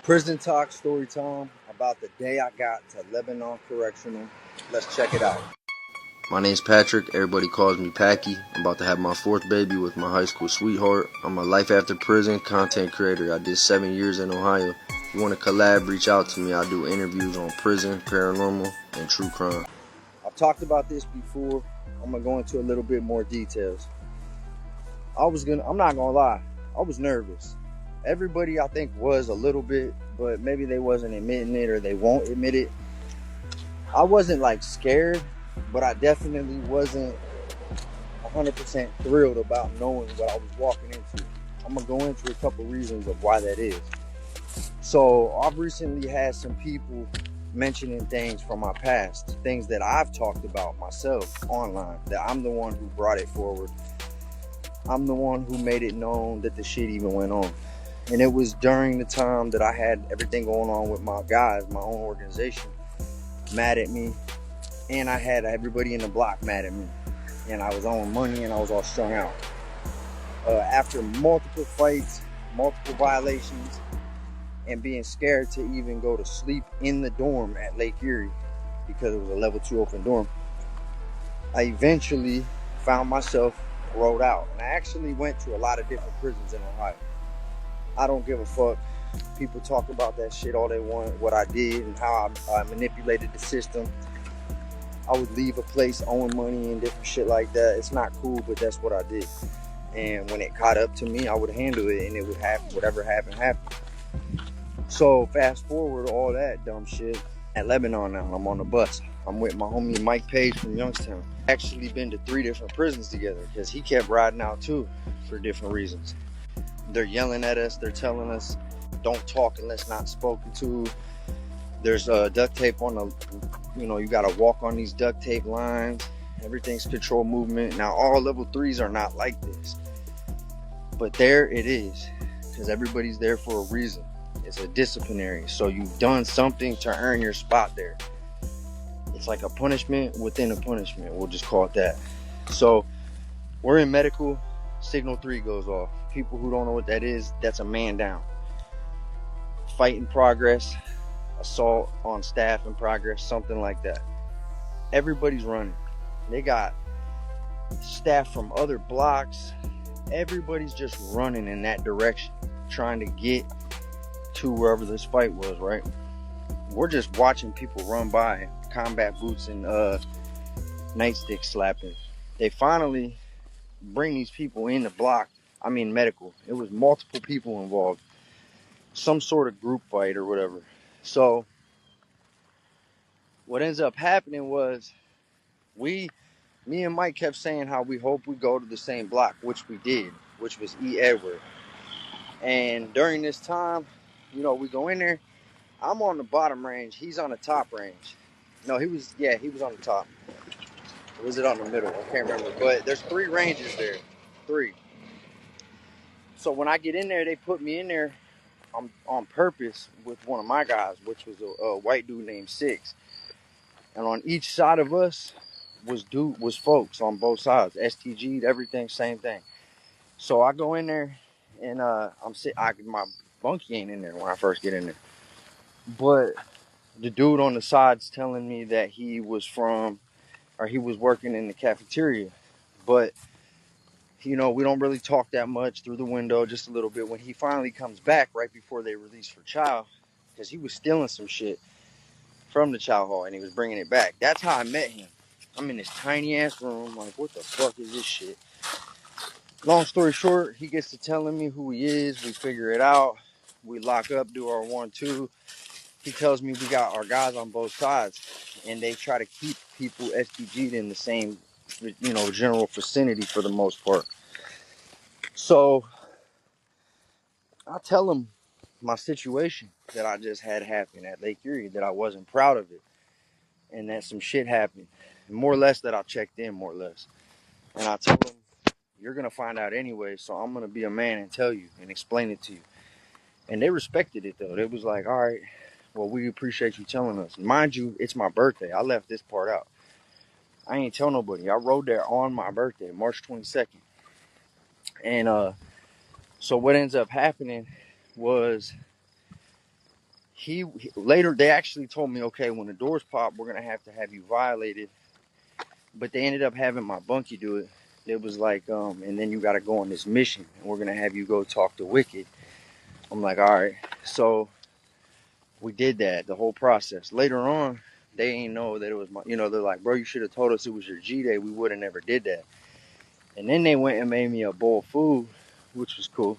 Prison talk story time about the day I got to Lebanon Correctional. Let's check it out. My name's Patrick. Everybody calls me Packy. I'm about to have my fourth baby with my high school sweetheart. I'm a life after prison content creator. I did 7 years in Ohio. If you want to collab, reach out to me. I do interviews on prison, paranormal, and true crime. I've talked about this before. I'm gonna go into a little bit more details. I'm not gonna lie, I was nervous. Everybody I think was a little bit, but maybe they wasn't admitting it or they won't admit it. I wasn't like scared, but I definitely wasn't 100% thrilled about knowing what I was walking into. I'm gonna go into a couple reasons of why that is. So I've recently had some people mentioning things from my past, things that I've talked about myself online, that I'm the one who brought it forward. I'm the one who made it known that the shit even went on. And it was during the time that I had everything going on with my guys, my own organization, mad at me. And I had everybody in the block mad at me. And I was owing money and I was all strung out. After multiple fights, multiple violations, and being scared to even go to sleep in the dorm at Lake Erie because it was a level 2 open dorm, I eventually found myself rolled out. And I actually went to a lot of different prisons in Ohio. I don't give a fuck. People talk about that shit all they want, what I did and how I manipulated the system. I would leave a place owing money and different shit like that. It's not cool, but that's what I did. And when it caught up to me, I would handle it and it would happen. Whatever happened, happened. So fast forward all that dumb shit. At Lebanon now, I'm on the bus. I'm with my homie Mike Page from Youngstown. Actually been to 3 different prisons together because he kept riding out too for different reasons. They're yelling at us. They're telling us don't talk unless not spoken to. There's duct tape on the, you gotta walk on these duct tape lines. Everything's controlled movement. Now all level 3s are not like this, but there it is because everybody's there for a reason. It's a disciplinary, so you've done something to earn your spot there. It's like a punishment within a punishment, we'll just call it that. So we're in medical, signal 3 goes off. People who don't know what that is, that's a man down. Fight in progress, assault on staff in progress, something like that. Everybody's running. They got staff from other blocks. Everybody's just running in that direction, trying to get to wherever this fight was, right? We're just watching people run by, combat boots and nightstick slapping. They finally bring these people in the block. I mean medical. It was multiple people involved. Some sort of group fight or whatever. So what ends up happening was me and Mike kept saying how we hope we go to the same block, which we did, which was E. Edward. And during this time, we go in there. I'm on the bottom range. He's on the top range. No, he was on the top. Or was it on the middle? I can't remember. But there's 3 ranges there. 3. So when I get in there, they put me in there on purpose with one of my guys, which was a white dude named Six. And on each side of us was folks on both sides. STG'd, everything, same thing. So I go in there and my bunkie ain't in there when I first get in there. But the dude on the side's telling me that he was working in the cafeteria. But, we don't really talk that much through the window, just a little bit. When he finally comes back right before they release for chow, because he was stealing some shit from the chow hall and he was bringing it back. That's how I met him. I'm in this tiny ass room, like, what the fuck is this shit? Long story short, he gets to telling me who he is. We figure it out. We lock up, do our 1-2. He tells me we got our guys on both sides, and they try to keep people STG'd in the same, general vicinity for the most part. So I tell him my situation that I just had happen at Lake Erie, that I wasn't proud of it, and that some shit happened, more or less that I checked in, more or less. And I told him, you're going to find out anyway, so I'm going to be a man and tell you and explain it to you. And they respected it, though. They was like, all right, well, we appreciate you telling us. Mind you, it's my birthday. I left this part out. I ain't tell nobody. I rode there on my birthday, March 22nd. And so what ends up happening was Later they actually told me, okay, when the doors pop, we're gonna have you violated. But they ended up having my bunkie do it. It was like, and then you got to go on this mission, and we're gonna have you go talk to Wicked. I'm like, all right. So we did that, the whole process. Later on, they ain't know that it was my, they're like, bro, you should have told us it was your G day. We would have never did that. And then they went and made me a bowl of food, which was cool.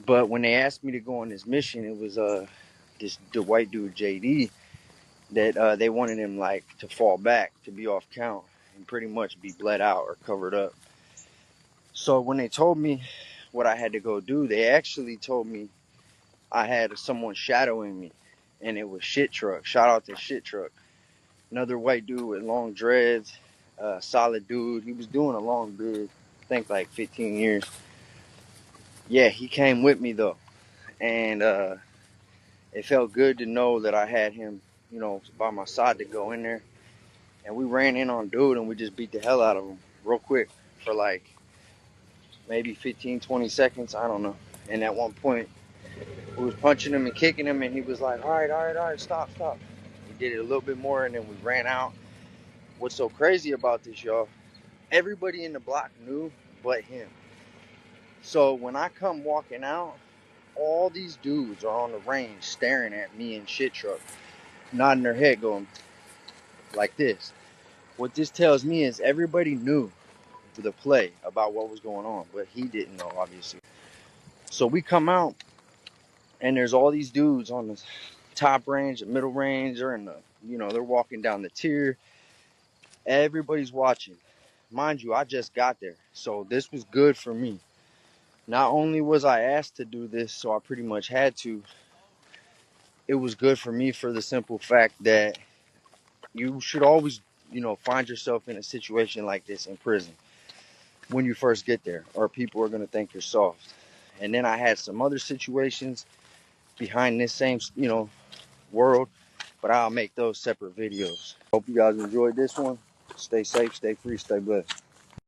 But when they asked me to go on this mission, it was the white dude JD that they wanted him like to fall back, to be off count, and pretty much be bled out or covered up. So when they told me what I had to go do, they actually told me I had someone shadowing me, and it was Shit Truck. Shout out to Shit Truck, another white dude with long dreads, solid dude. He was doing a long bid, I think like 15 years. Yeah, he came with me though, and it felt good to know that I had him, by my side to go in there. And we ran in on dude, and we just beat the hell out of him real quick for like maybe 15, 20 seconds. I don't know. And at one point, we was punching him and kicking him, and he was like, all right, stop. We did it a little bit more, and then we ran out. What's so crazy about this, y'all, everybody in the block knew but him. So when I come walking out, all these dudes are on the range staring at me and Shit Truck, nodding their head, going like this. What this tells me is everybody knew the play about what was going on, but he didn't know, obviously. So we come out, and there's all these dudes on the top range, the middle range, or in the, they're walking down the tier. Everybody's watching. Mind you, I just got there, so this was good for me. Not only was I asked to do this, so I pretty much had to, it was good for me for the simple fact that you should always, find yourself in a situation like this in prison when you first get there, or people are going to think you're soft. And then I had some other situations behind this same, world, but I'll make those separate videos. Hope you guys enjoyed this one. Stay safe, stay free, stay blessed.